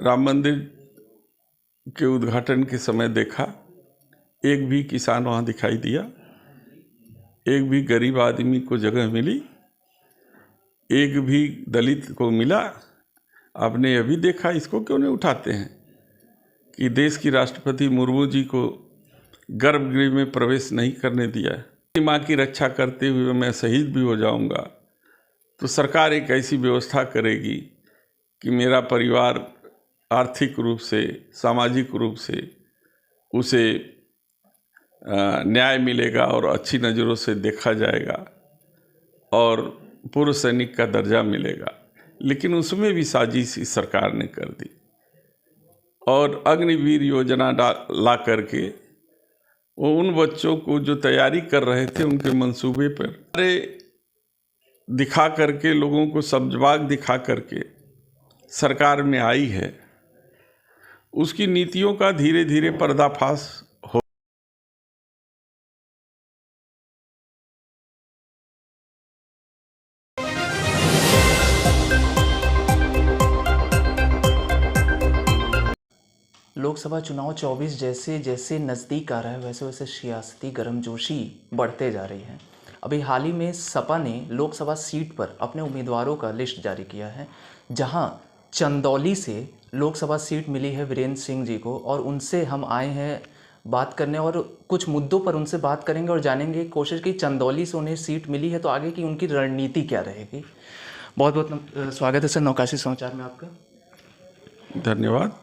राम मंदिर के उद्घाटन के समय देखा, एक भी किसान वहाँ दिखाई दिया, एक भी गरीब आदमी को जगह मिली, एक भी दलित को मिला। आपने यह भी देखा, इसको क्यों नहीं उठाते हैं कि देश की राष्ट्रपति मुर्मू जी को गर्भगृह में प्रवेश नहीं करने दिया। माँ की रक्षा करते हुए मैं शहीद भी हो जाऊंगा तो सरकार एक ऐसी व्यवस्था करेगी कि मेरा परिवार आर्थिक रूप से, सामाजिक रूप से उसे न्याय मिलेगा और अच्छी नज़रों से देखा जाएगा और पूर्व सैनिक का दर्जा मिलेगा। लेकिन उसमें भी साजिश इस सरकार ने कर दी और अग्निवीर योजना ला करके वो उन बच्चों को जो तैयारी कर रहे थे उनके मंसूबे पर दिखा करके, लोगों को सब्जबाग दिखा करके सरकार में आई है, उसकी नीतियों का धीरे धीरे पर्दाफाश हो। लोकसभा चुनाव 24 जैसे जैसे नज़दीक आ रहा है वैसे वैसे सियासती गर्मजोशी बढ़ते जा रही है। अभी हाल ही में सपा ने लोकसभा सीट पर अपने उम्मीदवारों का लिस्ट जारी किया है, जहां चंदौली से लोकसभा सीट मिली है वीरेंद्र सिंह जी को, और उनसे हम आए हैं बात करने और कुछ मुद्दों पर उनसे बात करेंगे और जानेंगे कोशिश की चंदौली से उन्हें सीट मिली है तो आगे की उनकी रणनीति क्या रहेगी। बहुत बहुत स्वागत है सर नवकाशी समाचार में आपका। धन्यवाद।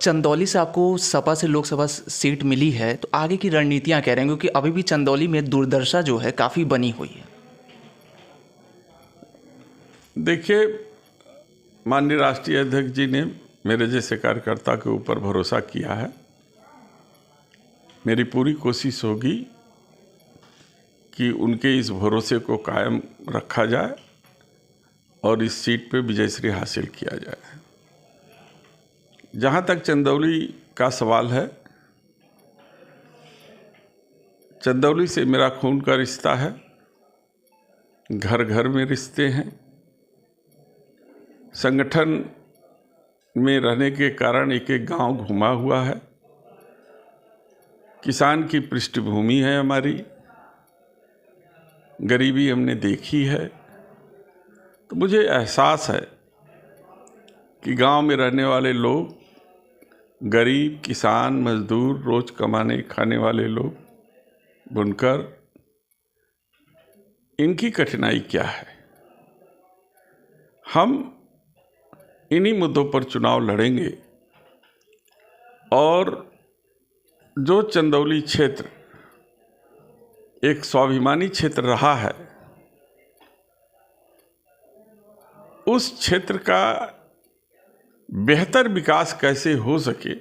चंदौली से आपको सपा से लोकसभा सीट मिली है तो आगे की रणनीतियां क्या रहेंगी, क्योंकि अभी भी चंदौली में दुर्दशा जो है काफ़ी बनी हुई है। देखिए, माननीय राष्ट्रीय अध्यक्ष जी ने मेरे जैसे कार्यकर्ता के ऊपर भरोसा किया है। मेरी पूरी कोशिश होगी कि उनके इस भरोसे को कायम रखा जाए और इस सीट पे विजयश्री हासिल किया जाए। जहाँ तक चंदौली का सवाल है, चंदौली से मेरा खून का रिश्ता है, घर घर में रिश्ते हैं। संगठन में रहने के कारण एक एक गांव घुमा हुआ है। किसान की पृष्ठभूमि है हमारी, गरीबी हमने देखी है, तो मुझे एहसास है कि गांव में रहने वाले लोग, गरीब, किसान, मजदूर, रोज कमाने खाने वाले लोग, बुनकर, इनकी कठिनाई क्या है। हम इन्हीं मुद्दों पर चुनाव लड़ेंगे और जो चंदौली क्षेत्र एक स्वाभिमानी क्षेत्र रहा है, उस क्षेत्र का बेहतर विकास कैसे हो सके,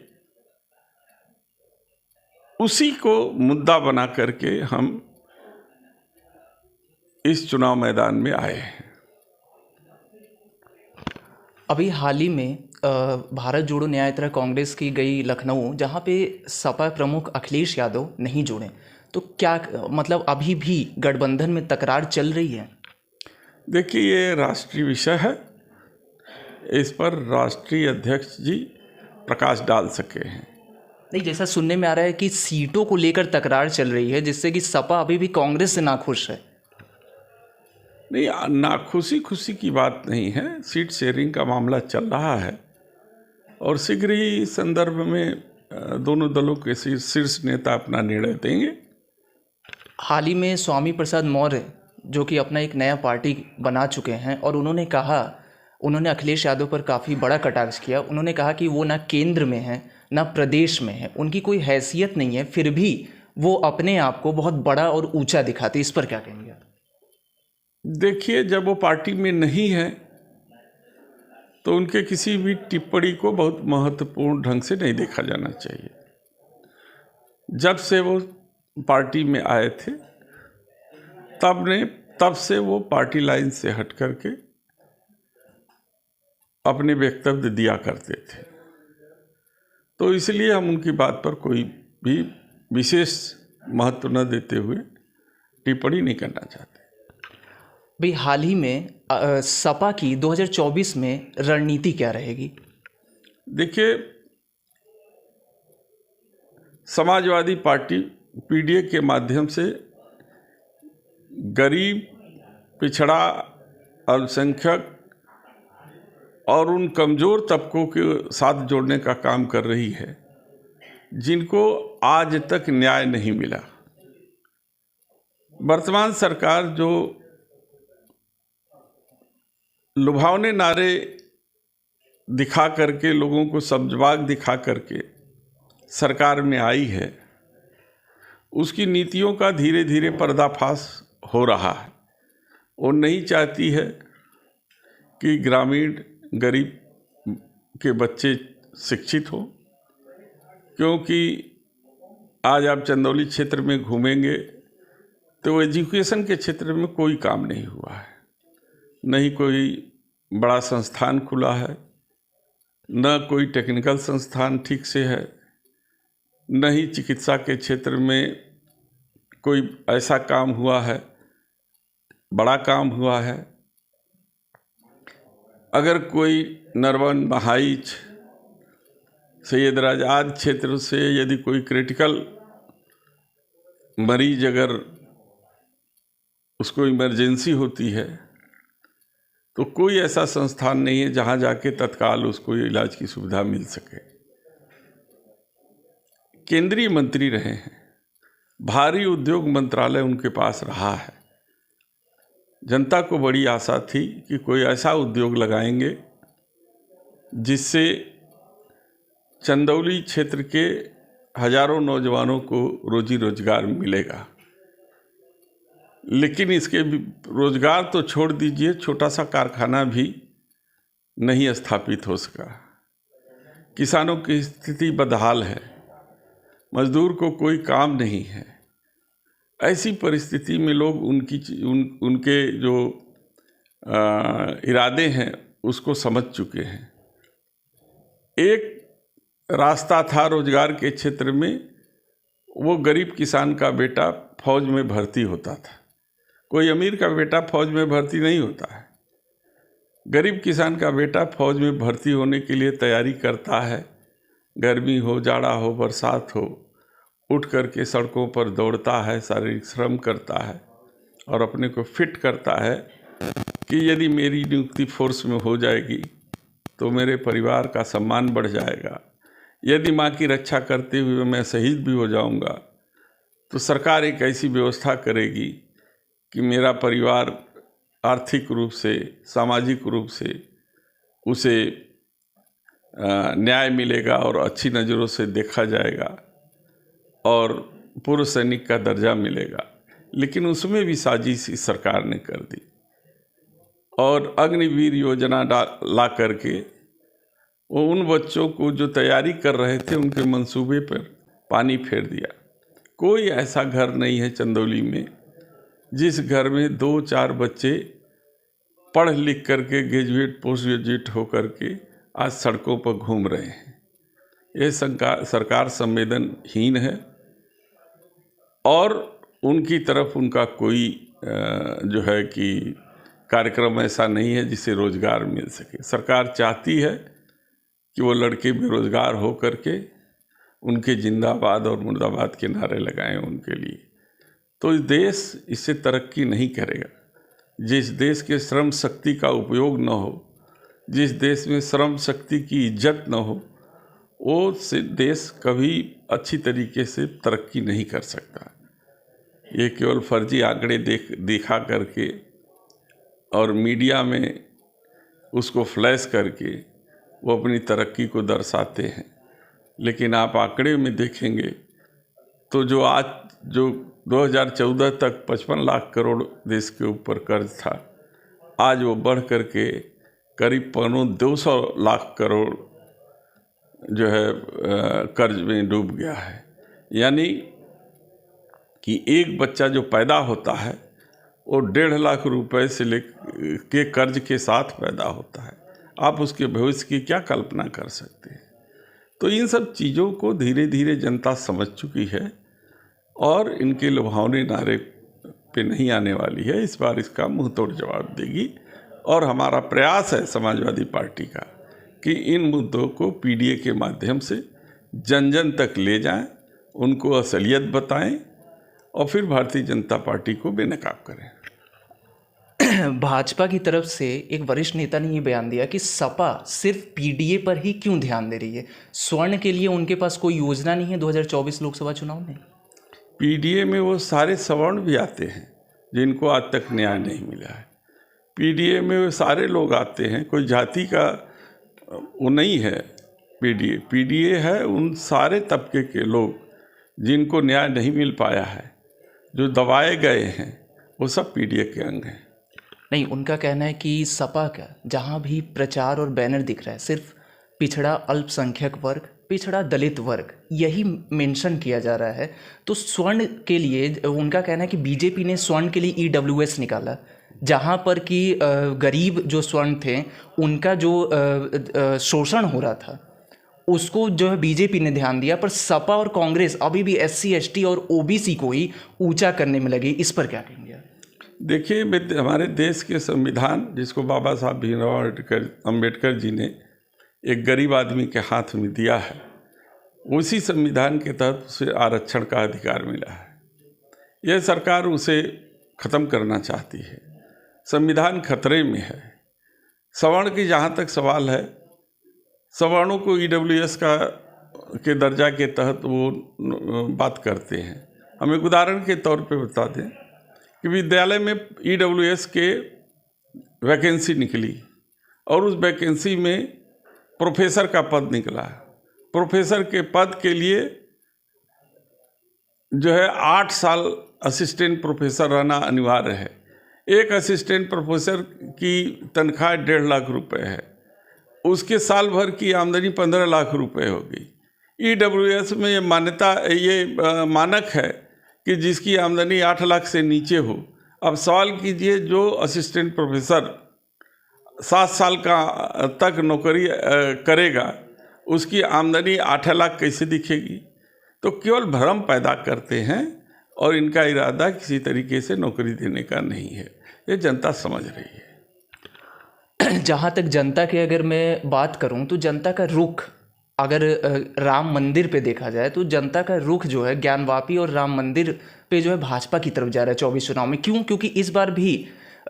उसी को मुद्दा बना करके हम इस चुनाव मैदान में आए हैं। अभी हाल ही में भारत जोड़ो न्याय यात्रा कांग्रेस की गई लखनऊ, जहां पे सपा प्रमुख अखिलेश यादव नहीं जुड़े, तो क्या मतलब अभी भी गठबंधन में तकरार चल रही है? देखिए, ये राष्ट्रीय विषय है, इस पर राष्ट्रीय अध्यक्ष जी प्रकाश डाल सके हैं। नहीं, जैसा सुनने में आ रहा है कि सीटों को लेकर तकरार चल रही है, जिससे कि सपा अभी भी कांग्रेस से नाखुश है। नहीं, नाखुशी खुशी की बात नहीं है, सीट शेयरिंग का मामला चल रहा है और शीघ्र ही इस संदर्भ में दोनों दलों के शीर्ष नेता अपना निर्णय देंगे। हाल ही में स्वामी प्रसाद मौर्य, जो कि अपना एक नया पार्टी बना चुके हैं, और उन्होंने अखिलेश यादव पर काफ़ी बड़ा कटाक्ष किया। उन्होंने कहा कि वो ना केंद्र में है ना प्रदेश में है, उनकी कोई हैसियत नहीं है, फिर भी वो अपने आप को बहुत बड़ा और ऊंचा दिखाते। इस पर क्या कहेंगे? देखिए, जब वो पार्टी में नहीं है तो उनके किसी भी टिप्पणी को बहुत महत्वपूर्ण ढंग से नहीं देखा जाना चाहिए। जब से वो पार्टी में आए थे तब से वो पार्टी लाइन से हट करके अपने वक्तव्य दिया करते थे, तो इसलिए हम उनकी बात पर कोई भी विशेष महत्व न देते हुए टिप्पणी नहीं करना चाहते। भाई, हाल ही में सपा की 2024 में रणनीति क्या रहेगी? देखिए, समाजवादी पार्टी पीडीए के माध्यम से गरीब, पिछड़ा, अल्पसंख्यक और उन कमज़ोर तबकों के साथ जोड़ने का काम कर रही है जिनको आज तक न्याय नहीं मिला। वर्तमान सरकार जो लुभावने नारे दिखा करके, लोगों को सब्जबाग दिखा करके सरकार में आई है, उसकी नीतियों का धीरे धीरे पर्दाफाश हो रहा है। वो नहीं चाहती है कि ग्रामीण गरीब के बच्चे शिक्षित हो, क्योंकि आज आप चंदौली क्षेत्र में घूमेंगे तो एजुकेशन के क्षेत्र में कोई काम नहीं हुआ है। न ही कोई बड़ा संस्थान खुला है, न कोई टेक्निकल संस्थान ठीक से है, न ही चिकित्सा के क्षेत्र में कोई ऐसा काम हुआ है, बड़ा काम हुआ है। अगर कोई नरवन, महाइच, सैयदराज आदि क्षेत्र से यदि कोई क्रिटिकल मरीज अगर उसको इमरजेंसी होती है तो कोई ऐसा संस्थान नहीं है जहां जाके तत्काल उसको इलाज की सुविधा मिल सके। केंद्रीय मंत्री रहे हैं, भारी उद्योग मंत्रालय उनके पास रहा है। जनता को बड़ी आशा थी कि कोई ऐसा उद्योग लगाएंगे जिससे चंदौली क्षेत्र के हजारों नौजवानों को रोजी रोजगार मिलेगा। लेकिन इसके रोजगार तो छोड़ दीजिए, छोटा सा कारखाना भी नहीं स्थापित हो सका। किसानों की स्थिति बदहाल है, मजदूर को कोई काम नहीं है। ऐसी परिस्थिति में लोग उनके जो इरादे हैं उसको समझ चुके हैं। एक रास्ता था रोजगार के क्षेत्र में, वो गरीब किसान का बेटा फौज में भर्ती होता था। कोई अमीर का बेटा फौज में भर्ती नहीं होता है। गरीब किसान का बेटा फौज में भर्ती होने के लिए तैयारी करता है। गर्मी हो, जाड़ा हो, बरसात हो, उठ करके सड़कों पर दौड़ता है, शारीरिक श्रम करता है और अपने को फिट करता है कि यदि मेरी नियुक्ति फोर्स में हो जाएगी तो मेरे परिवार का सम्मान बढ़ जाएगा। यदि माँ की रक्षा करते हुए मैं शहीद भी हो जाऊंगा तो सरकार एक ऐसी व्यवस्था करेगी कि मेरा परिवार आर्थिक रूप से, सामाजिक रूप से उसे न्याय मिलेगा और अच्छी नज़रों से देखा जाएगा और पूर्व सैनिक का दर्जा मिलेगा। लेकिन उसमें भी साजिश इस सरकार ने कर दी और अग्निवीर योजना ला करके वो उन बच्चों को जो तैयारी कर रहे थे उनके मंसूबे पर पानी फेर दिया। कोई ऐसा घर नहीं है चंदौली में जिस घर में 2-4 बच्चे पढ़ लिख करके ग्रेजुएट, पोस्ट ग्रेजुएट होकर के आज सड़कों पर घूम रहे हैं। ये सरकार संवेदनहीन है और उनकी तरफ उनका कोई जो है कि कार्यक्रम ऐसा नहीं है जिससे रोजगार मिल सके। सरकार चाहती है कि वो लड़के बेरोजगार हो करके उनके जिंदाबाद और मुर्दाबाद के नारे लगाएं उनके लिए। तो इस देश इससे तरक्की नहीं करेगा। जिस देश के श्रम शक्ति का उपयोग न हो, जिस देश में श्रम शक्ति की इज्जत न हो, वो से देश कभी अच्छी तरीके से तरक्की नहीं कर सकता। ये केवल फर्जी आंकड़े दिखा करके और मीडिया में उसको फ्लैश करके वो अपनी तरक्की को दर्शाते हैं। लेकिन आप आंकड़े में देखेंगे तो जो 2014 तक 55 लाख करोड़ देश के ऊपर कर्ज था, आज वो बढ़ करके करीब 200 लाख करोड़ जो है कर्ज में डूब गया है। यानी कि एक बच्चा जो पैदा होता है वो 1.5 लाख रुपए से के कर्ज के साथ पैदा होता है। आप उसके भविष्य की क्या कल्पना कर सकते हैं? तो इन सब चीज़ों को धीरे धीरे जनता समझ चुकी है और इनके लुभावने नारे पे नहीं आने वाली है। इस बार इसका मुंह तोड़ जवाब देगी और हमारा प्रयास है समाजवादी पार्टी का कि इन मुद्दों को पीडीए के माध्यम से जन जन तक ले जाएं, उनको असलियत बताएं और फिर भारतीय जनता पार्टी को बेनकाब करें। भाजपा की तरफ से एक वरिष्ठ नेता ने ये बयान दिया कि सपा सिर्फ पीडीए पर ही क्यों ध्यान दे रही है, स्वर्ण के लिए उनके पास कोई योजना नहीं है 2024 लोकसभा चुनाव में। पीडीए में वो सारे सवर्ण भी आते हैं जिनको आज तक न्याय नहीं मिला है। पीडीए में वो सारे लोग आते हैं, कोई जाति का वो नहीं है। पीडीए है उन सारे तबके के लोग जिनको न्याय नहीं मिल पाया है, जो दबाए गए हैं, वो सब पीडीए के अंग हैं। नहीं, उनका कहना है कि सपा का जहाँ भी प्रचार और बैनर दिख रहा है सिर्फ पिछड़ा अल्पसंख्यक वर्ग, पिछड़ा दलित वर्ग, यही मेंशन किया जा रहा है। तो स्वर्ण के लिए उनका कहना है कि बीजेपी ने स्वर्ण के लिए ईडब्ल्यूएस निकाला, जहाँ पर कि गरीब जो स्वर्ण थे उनका जो शोषण हो रहा था उसको जो है बीजेपी ने ध्यान दिया, पर सपा और कांग्रेस अभी भी एससी एसटी और ओबीसी को ही ऊंचा करने में लगी। इस पर क्या कहेंगे? देखिए, हमारे देश के संविधान, जिसको बाबा साहब भीमराव अम्बेडकर जी ने एक गरीब आदमी के हाथ में दिया है, उसी संविधान के तहत उसे आरक्षण का अधिकार मिला है। यह सरकार उसे ख़त्म करना चाहती है। संविधान खतरे में है। सवर्ण की जहाँ तक सवाल है, सवर्णों को ईडब्ल्यूएस के दर्जा के तहत वो बात करते हैं। हम एक उदाहरण के तौर पे बता दें कि विद्यालय में ईडब्ल्यूएस के वैकेंसी निकली और उस वैकेंसी में प्रोफेसर का पद निकला। प्रोफेसर के पद के लिए जो है 8 साल असिस्टेंट प्रोफेसर रहना अनिवार्य है। एक असिस्टेंट प्रोफेसर की तनख्वाह 1.5 लाख रुपए है, उसके साल भर की आमदनी 15 लाख रुपए होगी। ईडब्ल्यूएस में ये मानक है कि जिसकी आमदनी 8 लाख से नीचे हो। अब सवाल कीजिए, जो असिस्टेंट प्रोफेसर 7 साल तक नौकरी करेगा, उसकी आमदनी 8 लाख कैसे दिखेगी? तो केवल भ्रम पैदा करते हैं और इनका इरादा किसी तरीके से नौकरी देने का नहीं है। ये जनता समझ रही है। जहाँ तक जनता की अगर मैं बात करूँ तो जनता का रुख अगर राम मंदिर पे देखा जाए तो जनता का रुख जो है ज्ञानवापी और राम मंदिर पे जो है भाजपा की तरफ जा रहा है 24 चुनाव में। क्यों? क्योंकि इस बार भी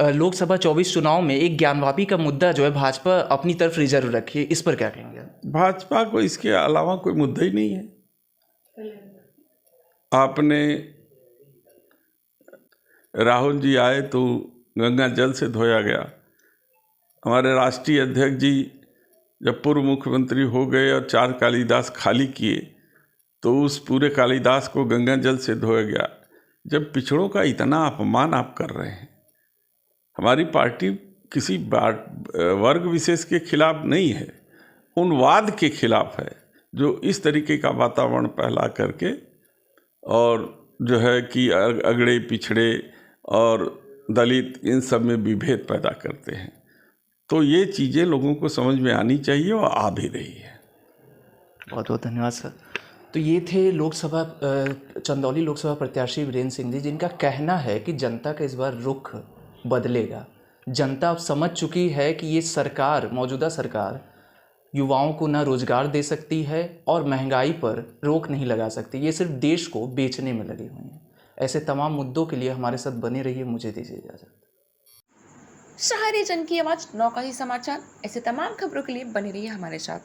लोकसभा 24 चुनाव में एक ज्ञानवापी का मुद्दा जो है भाजपा अपनी तरफ रिजर्व रखी है। इस पर क्या कहेंगे? भाजपा को इसके अलावा कोई मुद्दा ही नहीं है। आपने राहुल जी आए तो गंगा जल से धोया गया। हमारे राष्ट्रीय अध्यक्ष जी जब पूर्व मुख्यमंत्री हो गए और 4 कालिदास खाली किए तो उस पूरे कालिदास को गंगा जल से धोया गया। जब पिछड़ों का इतना अपमान आप कर रहे हैं, हमारी पार्टी किसी वर्ग विशेष के खिलाफ नहीं है, उन वाद के खिलाफ है जो इस तरीके का वातावरण फैला करके और जो है कि अगड़े पिछड़े और दलित इन सब में विभेद पैदा करते हैं। तो ये चीज़ें लोगों को समझ में आनी चाहिए और आ भी रही है। बहुत बहुत धन्यवाद सर। तो ये थे चंदौली लोकसभा प्रत्याशी वीरेंद्र सिंह जी, जिनका कहना है कि जनता का इस बार रुख बदलेगा। जनता अब समझ चुकी है कि ये सरकार, मौजूदा सरकार, युवाओं को ना रोजगार दे सकती है और महंगाई पर रोक नहीं लगा सकती। ये सिर्फ देश को बेचने में लगी हुई है। ऐसे तमाम मुद्दों के लिए हमारे साथ बने रहिए। मुझे दीजिए इजाजत। शहरी जन की आवाज नौका ही समाचार, ऐसे तमाम खबरों के लिए बने रहिए हमारे साथ।